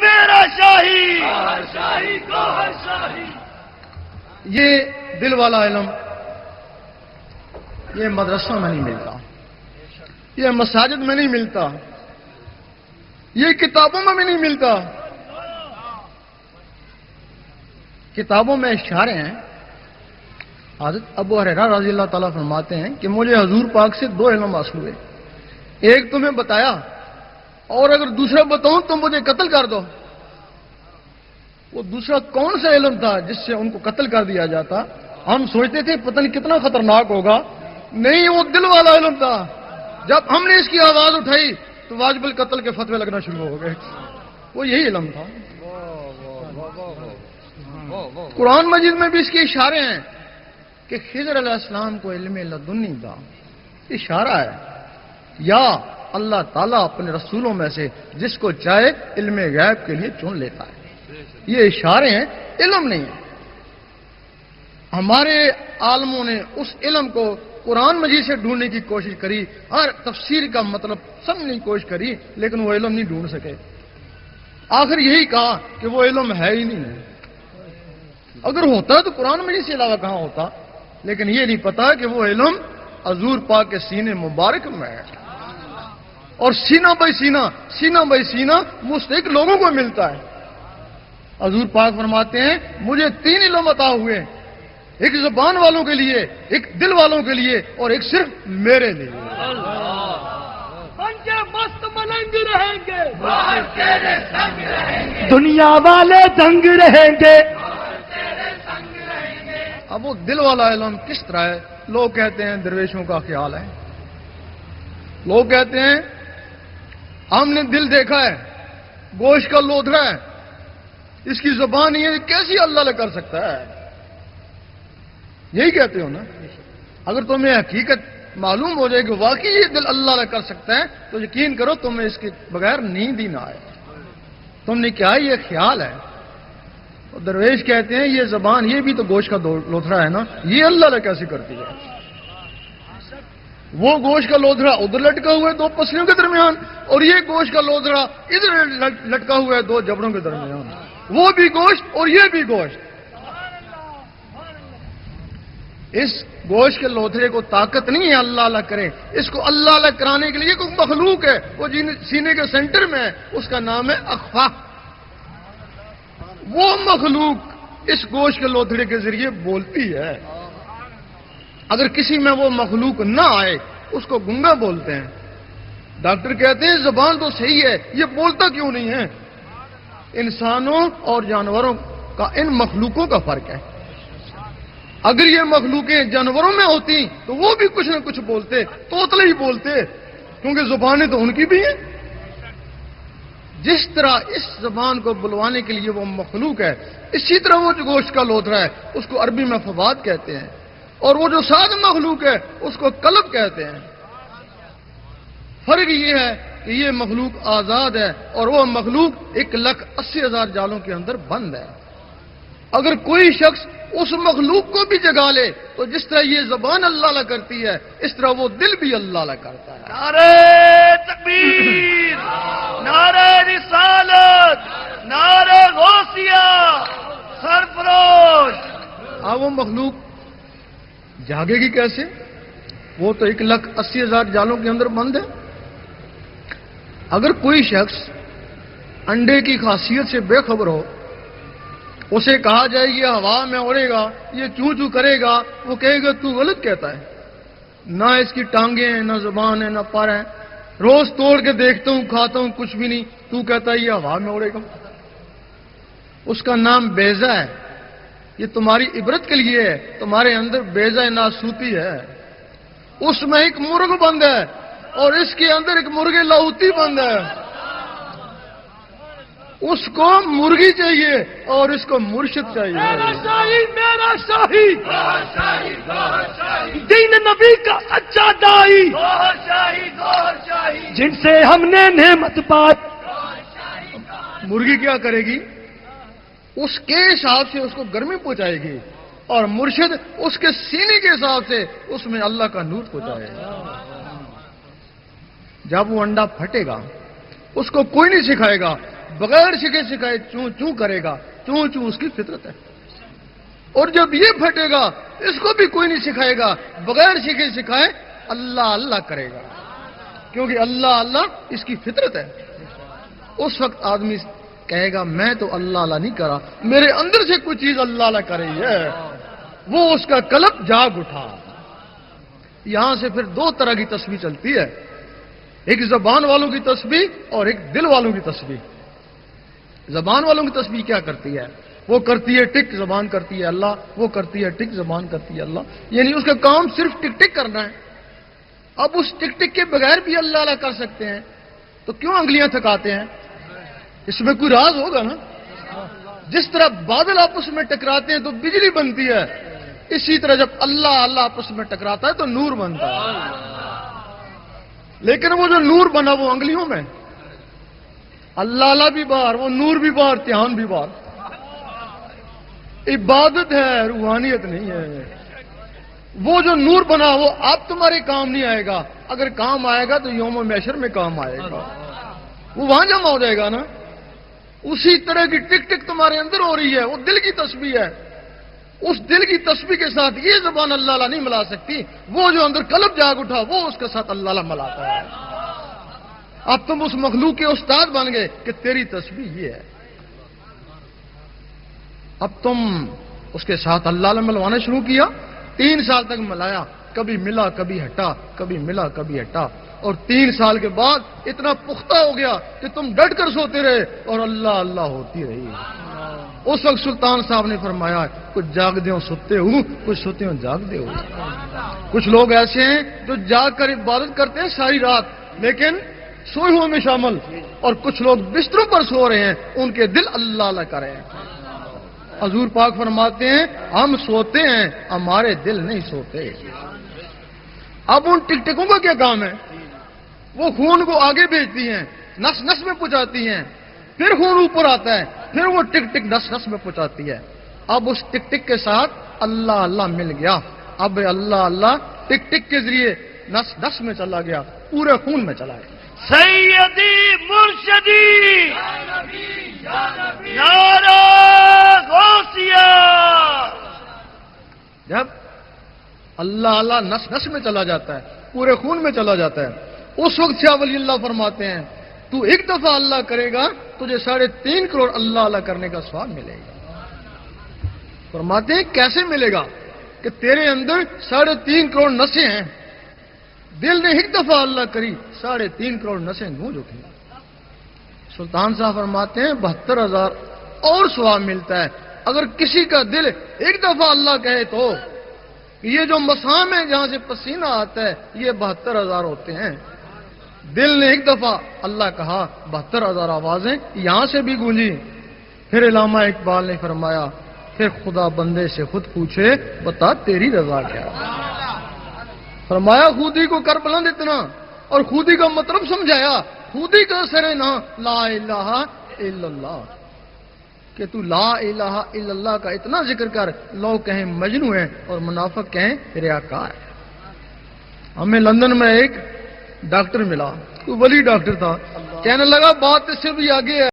میرا شاہی شاہی گوہر شاہی. یہ دل والا علم یہ مدرسوں میں نہیں ملتا، یہ مساجد میں نہیں ملتا، یہ کتابوں میں بھی نہیں ملتا. کتابوں میں اشارے ہیں. حضرت ابو ہریرہ رضی اللہ تعالیٰ فرماتے ہیں کہ مجھے حضور پاک سے 2 علم حاصل ہوئے. ایک تمہیں بتایا اور اگر دوسرا بتاؤں تو مجھے قتل کر دو. وہ دوسرا کون سا علم تھا جس سے ان کو قتل کر دیا جاتا؟ ہم سوچتے تھے پتہ نہیں کتنا خطرناک ہوگا. نہیں، وہ دل والا علم تھا. جب ہم نے اس کی آواز اٹھائی تو واجب القتل کے فتوے لگنا شروع ہو گئے. وہ یہی علم تھا. قرآن مجید میں بھی اس کے اشارے ہیں کہ خضر علیہ السلام کو علم لدنی تھا. اشارہ ہے یا اللہ تعالیٰ اپنے رسولوں میں سے جس کو چاہے علم غیب کے لیے چن لیتا ہے. یہ اشارے ہیں، علم نہیں ہے. ہمارے عالموں نے اس علم کو قرآن مجید سے ڈھونڈنے کی کوشش کری، ہر تفسیر کا مطلب سمجھنے کی کوشش کری، لیکن وہ علم نہیں ڈھونڈ سکے. آخر یہی کہا کہ وہ علم ہے ہی نہیں ہے. اگر ہوتا تو قرآن مجید سے علاوہ کہاں ہوتا؟ لیکن یہ نہیں پتا کہ وہ علم حضور پاک کے سینے مبارک میں ہے. اور سینہ بائی سینہ مستحق لوگوں کو ملتا ہے. حضور پاک فرماتے ہیں مجھے 3 علم عطا ہوئے، ایک زبان والوں کے لیے، ایک دل والوں کے لیے، اور ایک صرف میرے لیے. مست ملنگ رہیں گے، دنیا والے دنگ رہیں گے. اب وہ دل والا علم کس طرح ہے؟ لوگ کہتے ہیں درویشوں کا خیال ہے. لوگ کہتے ہیں ہم نے دل دیکھا ہے، گوشت کا لوتھڑا ہے، اس کی زبان یہ کیسی اللہ کر سکتا ہے؟ یہی کہتے ہو نا. اگر تمہیں حقیقت معلوم ہو جائے کہ واقعی یہ دل اللہ کر سکتا ہے تو یقین کرو تمہیں اس کے بغیر نیند ہی نہ آئے. تم نے کیا یہ خیال ہے؟ اور درویش کہتے ہیں یہ زبان یہ بھی تو گوشت کا لوتھڑا ہے نا، یہ اللہ کیسے کرتی ہے؟ وہ گوشت کا لوتھڑا ادھر لٹکا ہوا ہے 2 پسلیوں کے درمیان، اور یہ گوشت کا لوتھڑا ادھر لٹکا ہوا ہے 2 جبڑوں کے درمیان. وہ بھی گوشت اور یہ بھی گوشت. اس گوشت کے لوتھڑے کو طاقت نہیں ہے اللہ کرے. اس کو اللہ کرانے کے لیے کوئی مخلوق ہے، وہ سینے کے سینٹر میں ہے، اس کا نام ہے اخفا. وہ مخلوق اس گوشت کے لوتھڑے کے ذریعے بولتی ہے. اگر کسی میں وہ مخلوق نہ آئے اس کو گنگا بولتے ہیں. ڈاکٹر کہتے ہیں زبان تو صحیح ہے، یہ بولتا کیوں نہیں ہے؟ انسانوں اور جانوروں کا ان مخلوقوں کا فرق ہے. اگر یہ مخلوقیں جانوروں میں ہوتی تو وہ بھی کچھ نہ کچھ بولتے، طوطلے ہی بولتے، کیونکہ زبانیں تو ان کی بھی ہیں. جس طرح اس زبان کو بلوانے کے لیے وہ مخلوق ہے، اسی طرح وہ جو گوشت کا لوتھڑا ہے اس کو عربی میں فواد کہتے ہیں، اور وہ جو سات مخلوق ہے اس کو قلب کہتے ہیں. فرق یہ ہے کہ یہ مخلوق آزاد ہے اور وہ مخلوق 1,80,000 جالوں کے اندر بند ہے. اگر کوئی شخص اس مخلوق کو بھی جگا لے تو جس طرح یہ زبان اللہ کرتی ہے اس طرح وہ دل بھی اللہ کرتا ہے. نعرہ تکبیر، نعرہ رسالت، نعرہ غوثیہ، سرفروش. اب وہ مخلوق جاگے گی کیسے؟ وہ تو 1,80,000 جالوں کے اندر بند ہے. اگر کوئی شخص انڈے کی خاصیت سے بے خبر ہو، اسے کہا جائے یہ ہوا میں اڑے گا، یہ چوں چوں کرے گا، وہ کہے گا تو غلط کہتا ہے، نہ اس کی ٹانگیں ہیں، نہ زبان ہے، نہ پر ہے، روز توڑ کے دیکھتا ہوں کھاتا ہوں کچھ بھی نہیں، تو کہتا ہے یہ ہوا میں اڑے گا. اس کا نام بیضہ ہے. یہ تمہاری عبرت کے لیے ہے، تمہارے اندر بیضہ ناسوتی ہے. اس میں ایک مرغ بند ہے اور اس کے اندر ایک مرغ لاہوتی بند ہے. اس کو مرغی چاہیے اور اس کو مرشد چاہیے. میرا شاہی، میرا شاہی، دین نبی کا اچھا دائی، جن سے ہم نے نعمت پائی. مرغی کیا کرے گی؟ اس کے حساب سے اس کو گرمی پہنچائے گی، اور مرشد اس کے سینے کے حساب سے اس میں اللہ کا نور پہنچائے گا. جب وہ انڈا پھٹے گا اس کو کوئی نہیں سکھائے گا. بغیر سکھے سکھائے چوں چوں کرے گا، چوں چوں اس کی فطرت ہے. اور جب یہ پھٹے گا، اس کو بھی کوئی نہیں سکھائے گا، بغیر سکھے سکھائے اللہ اللہ کرے گا، کیونکہ اللہ اللہ اس کی فطرت ہے. اس وقت آدمی کہے گا میں تو اللہ اللہ نہیں کرا، میرے اندر سے کوئی چیز اللہ اللہ کر رہی ہے، وہ اس کا قلب جاگ اٹھا. یہاں سے پھر دو طرح کی تسبیح چلتی ہے، ایک زبان والوں کی تسبیح اور ایک دل والوں کی تسبیح. زبان والوں کی تسبیح کیا کرتی ہے؟ وہ کرتی ہے ٹک، زبان کرتی ہے اللہ، وہ کرتی ہے ٹک، زبان کرتی ہے اللہ. یعنی اس کا کام صرف ٹک ٹک کرنا ہے. اب اس ٹک ٹک کے بغیر بھی اللہ اللہ کر سکتے ہیں تو کیوں انگلیاں تھکاتے ہیں؟ اس میں کوئی راز ہوگا نا. جس طرح بادل آپس میں ٹکراتے ہیں تو بجلی بنتی ہے، اسی طرح جب اللہ اللہ آپس میں ٹکراتا ہے تو نور بنتا ہے. لیکن وہ جو نور بنا وہ انگلیوں میں، اللہ اللہ بھی باہر، وہ نور بھی باہر، دھیان بھی باہر. عبادت ہے، روحانیت نہیں ہے. وہ جو نور بنا وہ آپ تمہارے کام نہیں آئے گا، اگر کام آئے گا تو یوم محشر میں کام آئے گا، وہ وہاں جمع ہو جائے گا نا. اسی طرح کی ٹک ٹک تمہارے اندر ہو رہی ہے، وہ دل کی تسبیح ہے. اس دل کی تسبیح کے ساتھ یہ زبان اللہ اللہ نہیں ملا سکتی، وہ جو اندر قلب جاگ اٹھا وہ اس کے ساتھ اللہ اللہ ملاتا ہے. اب تم اس مخلوق کے استاد بن گئے کہ تیری تسبیح یہ ہے. اب تم اس کے ساتھ اللہ اللہ ملوانا شروع کیا، 3 سال تک ملایا، کبھی ملا کبھی ہٹا، کبھی ملا کبھی ہٹا، اور 3 سال کے بعد اتنا پختہ ہو گیا کہ تم ڈٹ کر سوتے رہے اور اللہ اللہ ہوتی رہی. اس وقت سلطان صاحب نے فرمایا کچھ جاگتے ہو سوتے ہو، کچھ سوتے ہو جاگتے ہو. کچھ لوگ ایسے ہیں جو جاگ کر عبادت کرتے ہیں ساری رات لیکن سوئے ہوئے میں شامل، اور کچھ لوگ بستروں پر سو رہے ہیں، ان کے دل اللہ اللہ کر رہے ہیں. حضور پاک فرماتے ہیں ہم سوتے ہیں، ہمارے دل نہیں سوتے. اب ان ٹک ٹکوں کا کیا کام ہے؟ وہ خون کو آگے بھیجتی ہیں، نس نس میں پہنچاتی ہیں، پھر خون اوپر آتا ہے، پھر وہ ٹک ٹک نس نس میں پہنچاتی ہے. اب اس ٹک ٹک کے ساتھ اللہ اللہ مل گیا. اب اللہ اللہ ٹک ٹک کے ذریعے نس نس میں چلا گیا، پورے خون میں چلا گیا. سیدی مرشدی نعرہ غوثیہ. جب اللہ اللہ نس نس میں چلا جاتا ہے، پورے خون میں چلا جاتا ہے، اس وقت شاہ ولی اللہ فرماتے ہیں تو ایک دفعہ اللہ کرے گا تجھے 3.5 کروڑ اللہ اللہ کرنے کا ثواب ملے گا. فرماتے ہیں کیسے ملے گا؟ کہ تیرے اندر 3.5 کروڑ نسیں ہیں، دل نے ایک دفعہ اللہ کری 3.5 کروڑ نسیں گونج اٹھی. سلطان صاحب فرماتے ہیں 72,000 اور ثواب ملتا ہے اگر کسی کا دل ایک دفعہ اللہ کہے تو. یہ جو مسام ہے جہاں سے پسینہ آتا ہے یہ 72,000 ہوتے ہیں. دل نے ایک دفعہ اللہ کہا 72,000 آوازیں یہاں سے بھی گونجی. پھر علامہ اقبال نے فرمایا پھر خدا بندے سے خود پوچھے بتا تیری رضا کیا. فرمایا خودی کو کر بلند اتنا، اور خودی کا مطلب سمجھایا. خودی کا سر نہ لا الہ الا اللہ، کہ تو لا الہ الا اللہ کا اتنا ذکر کر، لوگ کہیں مجنو ہے اور منافق کہیں ریاکار ہے. ہمیں لندن میں ایک ڈاکٹر ملا، تو ولی ڈاکٹر تھا، کہنے لگا بات اس سے بھی آگے ہے.